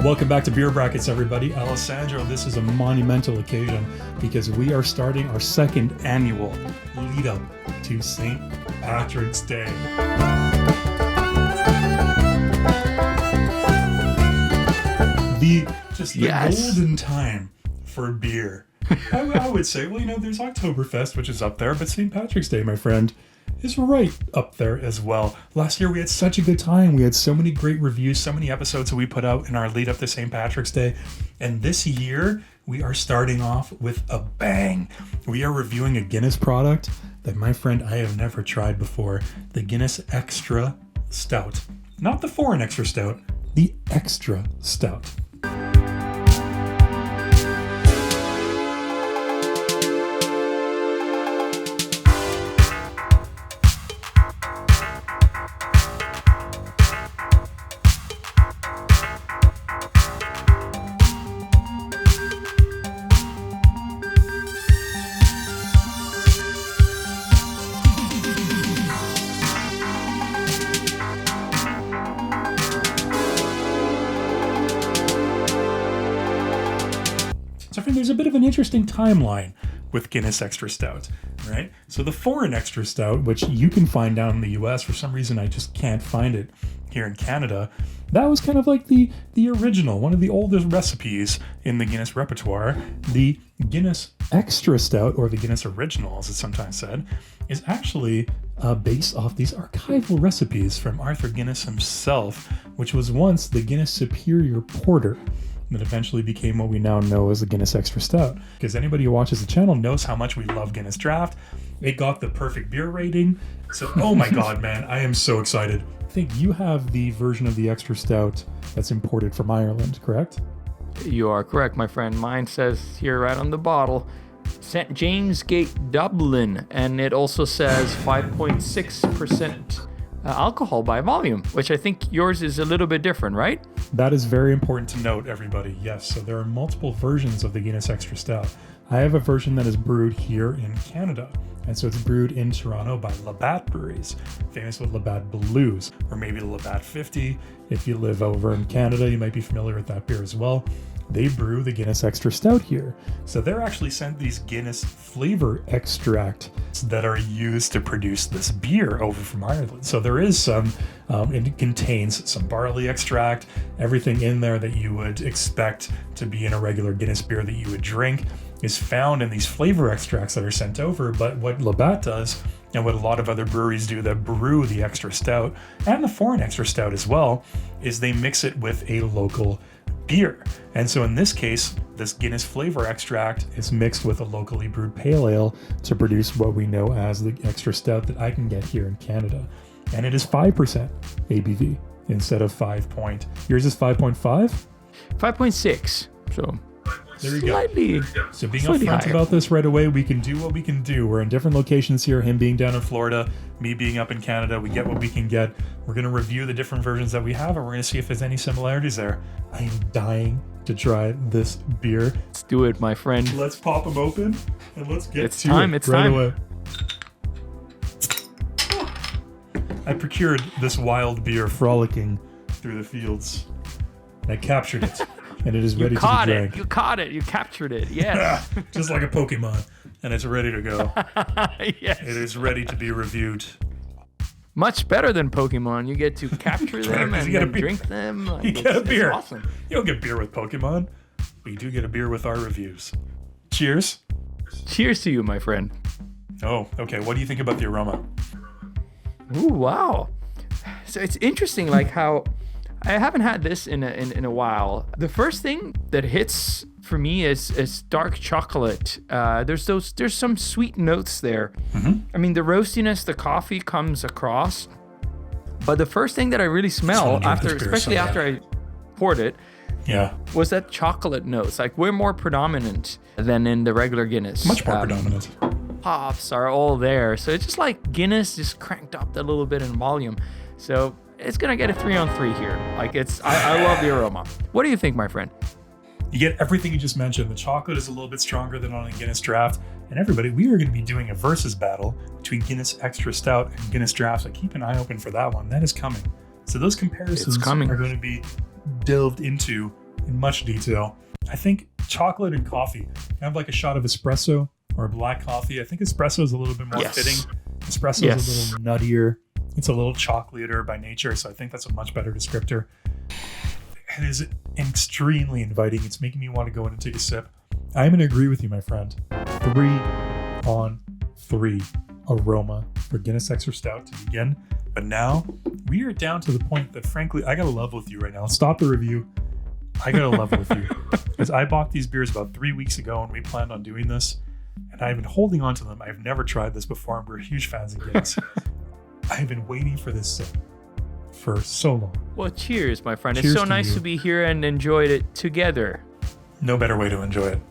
Welcome back to Beer Brackets, everybody. Alessandro, this is a monumental occasion because we are starting our second annual lead up to St. Patrick's Day. The golden time for beer. I would say, well, there's Oktoberfest, which is up there, but St. Patrick's Day, my friend, is right up there as well. Last year we had such a good time. We had so many great reviews, so many episodes that we put out in our lead up to St. Patrick's Day. And this year we are starting off with a bang. We are reviewing a Guinness product that, my friend, I have never tried before. The Guinness Extra Stout. Not the Foreign Extra Stout, the Extra Stout. There's a bit of an interesting timeline with Guinness Extra Stout, right? So the Foreign Extra Stout, which you can find down in the US, for some reason I just can't find it here in Canada, that was kind of like the original, one of the oldest recipes in the Guinness repertoire. The Guinness Extra Stout, or the Guinness Original, as it's sometimes said, is actually based off these archival recipes from Arthur Guinness himself, which was once the Guinness Superior Porter, that eventually became what we now know as the Guinness Extra Stout. Because anybody who watches the channel knows how much we love Guinness Draught. It got the perfect beer rating. So, oh my God, man, I am so excited. I think you have the version of the Extra Stout that's imported from Ireland, correct? You are correct, my friend. Mine says here right on the bottle, St. James Gate, Dublin. And it also says 5.6% alcohol by volume, which I think yours is a little bit different, right? That is very important to note, everybody. Yes, so there are multiple versions of the Guinness Extra Stout. I have a version that is brewed here in Canada, and so it's brewed in Toronto by Labatt Breweries, famous with Labatt Blues, or maybe the Labatt 50. If you live over in Canada, you might be familiar with that beer as well. They brew the Guinness Extra Stout here. So they're actually sent these Guinness flavor extracts that are used to produce this beer over from Ireland. So there is some, it contains some barley extract, everything in there that you would expect to be in a regular Guinness beer that you would drink is found in these flavor extracts that are sent over. But what Labatt does, and what a lot of other breweries do that brew the Extra Stout, and the Foreign Extra Stout as well, is they mix it with a local beer. And so in this case, this Guinness flavor extract is mixed with a locally brewed pale ale to produce what we know as the Extra Stout that I can get here in Canada. And it is 5% ABV instead of 5 point. Yours is 5.5? 5.6. So there you slightly, go. So being upfront about this right away, we can do what we can do. We're in different locations here, him being down in Florida, me being up in Canada. We get what we can get. We're going to review the different versions that we have, and we're going to see if there's any similarities there. I am dying to try this beer. Let's do it, my friend. Let's pop them open, and let's get it's time. Away. I procured this wild beer frolicking through the fields. I captured it. And it is ready to be drank. You caught it. You captured it. Yes. Just like a Pokemon. And it's ready to go. Yes. It is ready to be reviewed. Much better than Pokemon. You get to capture them and then drink them. Like, you get a beer. Awesome. You don't get beer with Pokemon, but you do get a beer with our reviews. Cheers. Cheers to you, my friend. Oh, okay. What do you think about the aroma? Ooh, wow. So it's interesting, like how I haven't had this in a while. The first thing that hits for me is dark chocolate. There's some sweet notes there. Mm-hmm. I mean, the roastiness, the coffee comes across. But the first thing that I really smell especially after I poured it, was that chocolate notes. Like, we're more predominant than in the regular Guinness. Much more predominant. Hops are all there. So it's just like Guinness just cranked up a little bit in volume. So it's gonna get a 3 on 3 here. Like, I love the aroma. What do you think, my friend? You get everything you just mentioned. The chocolate is a little bit stronger than on a Guinness Draught. And everybody, we are going to be doing a versus battle between Guinness Extra Stout and Guinness Draught. So keep an eye open for that one. That is coming. So those comparisons are going to be delved into in much detail. I think chocolate and coffee, kind of like a shot of espresso or black coffee. I think espresso is a little bit more fitting. Espresso is a little nuttier. It's a little chocolatey by nature, so I think that's a much better descriptor. It is extremely inviting. It's making me want to go in and take a sip. I'm going to agree with you, my friend. 3 on 3 aroma for Guinness Extra Stout to begin. But now we are down to the point that, frankly, I got to level with you right now. Stop the review. I got to level with you. Because I bought these beers about 3 weeks ago and we planned on doing this. And I've been holding on to them. I've never tried this before, and we're huge fans of Guinness. I've been waiting for this sip for so long. Well, cheers, my friend. Cheers it's so to nice you. to be here and enjoyed it together. No better way to enjoy it.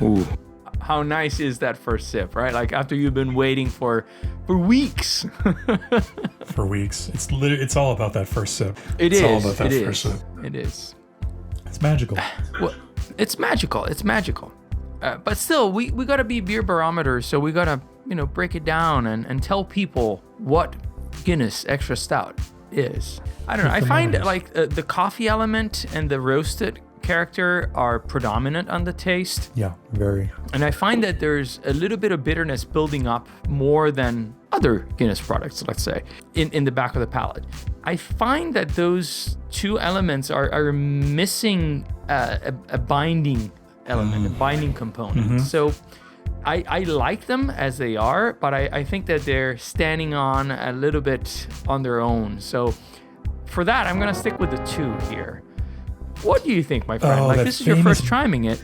Ooh. How nice is that first sip, right? Like after you've been waiting for weeks. For weeks. It's all about that first sip. It's all about that first sip. It is. It's magical. Well, it's magical. It's magical. But still, we got to be beer barometers, so we got to, break it down and tell people what Guinness Extra Stout is. I don't know. I find like the coffee element and the roasted character are predominant on the taste. Yeah, very. And I find that there's a little bit of bitterness building up more than other Guinness products, let's say, in the back of the palate. I find that those two elements are missing a binding element, a binding component. So I like them as they are, but I think that they're standing on a little bit on their own. So for that, I'm going to stick with the 2 here. What do you think, my friend? This is your first trying it.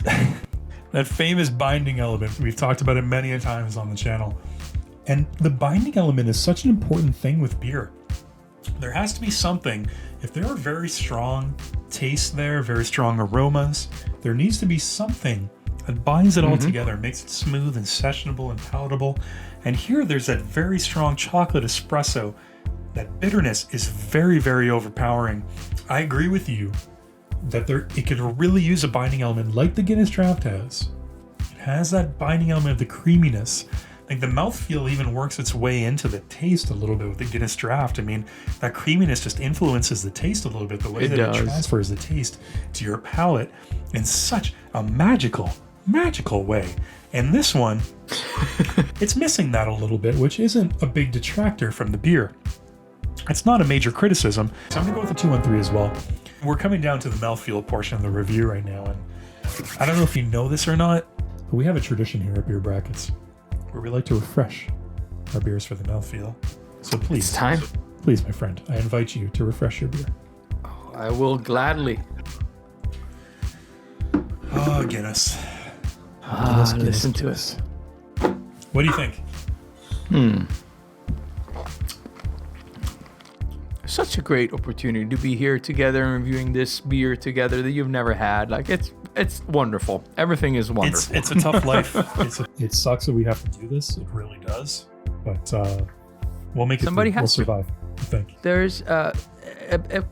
That famous binding element. We've talked about it many a times on the channel. And the binding element is such an important thing with beer. There has to be something. If there are very strong tastes there, very strong aromas, there needs to be something that binds it all together, makes it smooth and sessionable and palatable. And here there's that very strong chocolate espresso. That bitterness is very, very overpowering. I agree with you that it could really use a binding element like the Guinness Draught has. It has that binding element of the creaminess. Like the mouthfeel even works its way into the taste a little bit with the Guinness Draught. I mean, that creaminess just influences the taste a little bit, the way it transfers the taste to your palate in such a magical way. And this one, it's missing that a little bit, which isn't a big detractor from the beer. It's not a major criticism. So I'm gonna go with the 2 on 3 as well. We're coming down to the mouthfeel portion of the review right now, and I don't know if you know this or not, but we have a tradition here at Beer Brackets where we like to refresh our beers for the mouthfeel. So please, It's time. Please, my friend, I invite you to refresh your beer. I will gladly. Oh, Guinness. Listen to us. What do you think? Such a great opportunity to be here together and reviewing this beer together that you've never had. Like it's wonderful. Everything is wonderful. It's a tough life. It sucks that we have to do this. It really does. But we'll make it. We'll survive, I think. There's a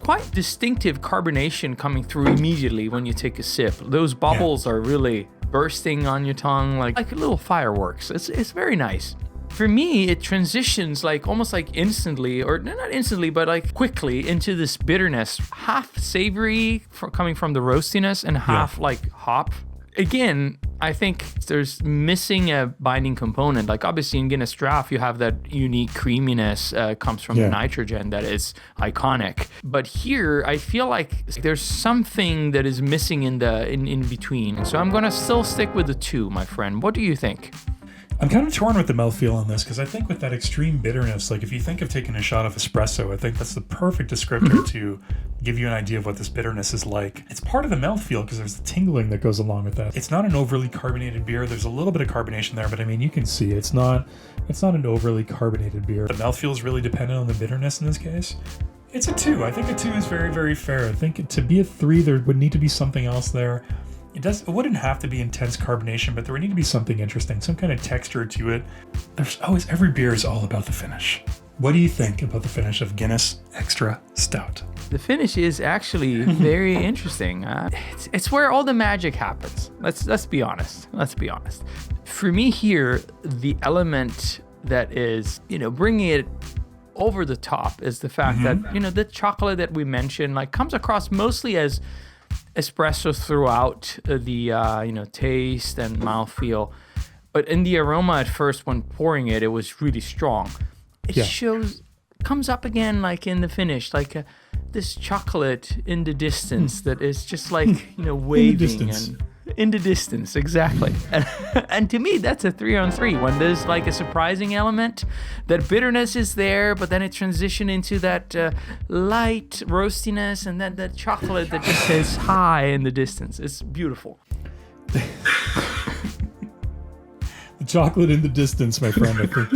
quite distinctive carbonation coming through immediately when you take a sip. Those bubbles are really bursting on your tongue like little fireworks. It's very nice. For me, it transitions almost instantly, or not instantly, but quickly into this bitterness, half savory coming from the roastiness and half hop. Again, I think there's missing a binding component. Like obviously in Guinness Draught, you have that unique creaminess comes from the nitrogen that is iconic. But here, I feel like there's something that is missing in between. So I'm gonna still stick with the 2, my friend. What do you think? I'm kind of torn with the mouthfeel on this because I think with that extreme bitterness, like if you think of taking a shot of espresso, I think that's the perfect descriptor to give you an idea of what this bitterness is like. It's part of the mouthfeel because there's the tingling that goes along with that. It's not an overly carbonated beer. There's a little bit of carbonation there, but I mean, you can see it's not an overly carbonated beer. The mouthfeel is really dependent on the bitterness in this case. It's a 2. I think a 2 is very, very fair. I think to be a 3, there would need to be something else there. It wouldn't have to be intense carbonation, but there would need to be something interesting, some kind of texture to it. Every beer is all about the finish. What do you think about the finish of Guinness Extra Stout? The finish is actually very interesting. It's where all the magic happens. Let's be honest. For me here, the element that is, bringing it over the top is the fact that, the chocolate that we mentioned, like, comes across mostly as espresso throughout the, taste and mouthfeel. But in the aroma at first, when pouring it, it was really strong. It comes up again, like, in the finish, like this chocolate in the distance that is just like, waving in the distance, exactly. And to me, that's a 3-on-3. When there's like a surprising element, that bitterness is there, but then it transitions into that light roastiness, and then that chocolate that just says hi in the distance. It's beautiful. The chocolate in the distance, my friend. I think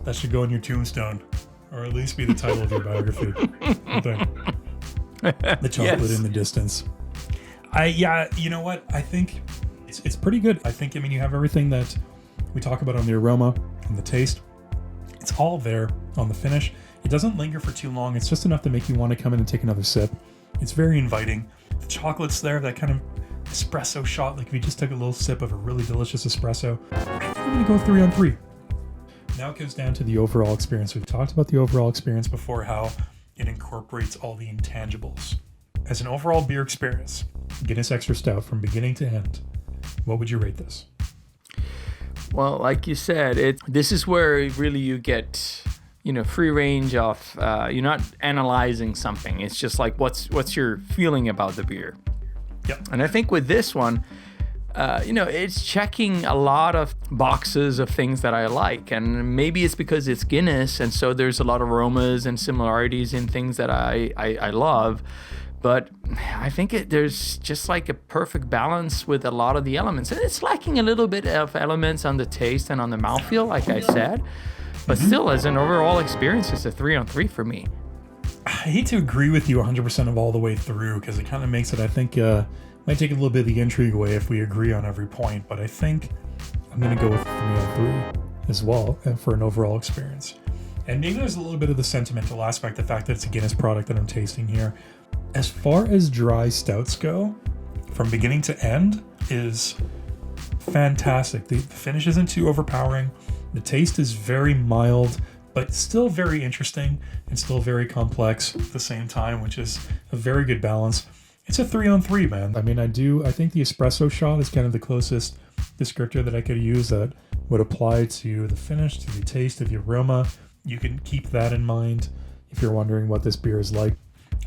that should go on your tombstone, or at least be the title of your biography. The chocolate in the distance. You know what? I think it's pretty good. I think, you have everything that we talk about on the aroma and the taste. It's all there on the finish. It doesn't linger for too long. It's just enough to make you want to come in and take another sip. It's very inviting. The chocolate's there, that kind of espresso shot. Like if you just took a little sip of a really delicious espresso. I think I'm going to go 3-on-3. Now it goes down to the overall experience. We've talked about the overall experience before, how it incorporates all the intangibles. As an overall beer experience, Guinness Extra Stout from beginning to end, what would you rate this? Well, like you said, this is where really you get, free range of, you're not analyzing something. It's just like, what's your feeling about the beer? Yep. And I think with this one, it's checking a lot of boxes of things that I like. And maybe it's because it's Guinness, and so there's a lot of aromas and similarities in things that I love. But I think there's just like a perfect balance with a lot of the elements. And it's lacking a little bit of elements on the taste and on the mouthfeel, like I said. But still, as an overall experience, it's a 3-on-3 for me. I hate to agree with you 100% of all the way through, because it kind of makes it, I think, might take a little bit of the intrigue away if we agree on every point. But I think I'm going to go with 3-on-3 as well for an overall experience. And maybe there's a little bit of the sentimental aspect, the fact that it's a Guinness product that I'm tasting here. As far as dry stouts go, from beginning to end, is fantastic. The finish isn't too overpowering. The taste is very mild, but still very interesting and still very complex at the same time, which is a very good balance. It's a 3-on-3, man. I think the espresso shot is kind of the closest descriptor that I could use that would apply to the finish, to the taste, of the aroma. You can keep that in mind if you're wondering what this beer is like.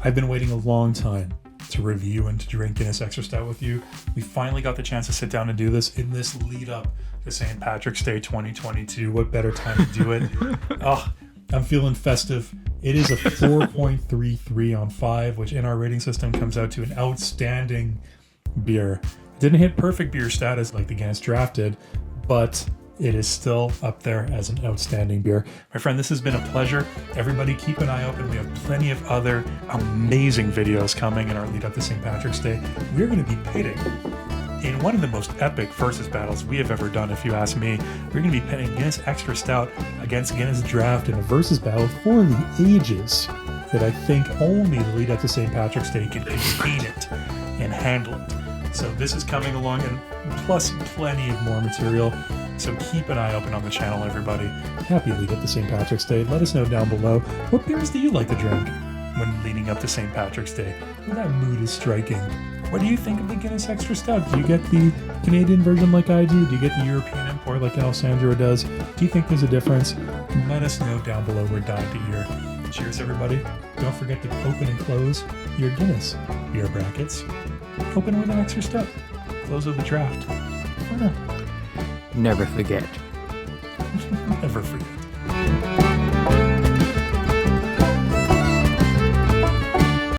I've been waiting a long time to review and to drink Guinness Extra Stout with you. We finally got the chance to sit down and do this in this lead up to St. Patrick's Day 2022. What better time to do it? I'm feeling festive. It is a 4.33 on 5, which in our rating system comes out to an outstanding beer. It didn't hit perfect beer status like the Guinness Draught did, but it is still up there as an outstanding beer. My friend, this has been a pleasure. Everybody keep an eye open. We have plenty of other amazing videos coming in our lead up to St. Patrick's Day. We're going to be pitting in one of the most epic versus battles we have ever done, if you ask me. We're going to be pitting Guinness Extra Stout against Guinness Draught in a versus battle for the ages that I think only the lead up to St. Patrick's Day can contain it and handle it. So this is coming along, and plus plenty of more material. So keep an eye open on the channel, everybody. Happy lead up to St. Patrick's Day. Let us know down below, what beers do you like to drink when leading up to St. Patrick's Day? When that mood is striking. What do you think of the Guinness Extra Stout? Do you get the Canadian version like I do? Do you get the European import like Alessandro does? Do you think there's a difference? Let us know down below. We're dying to hear. Cheers, everybody. Don't forget to open and close your Guinness beer brackets. Open with an Extra Stout. Close with a Draught. Why not? Never forget. Never forget.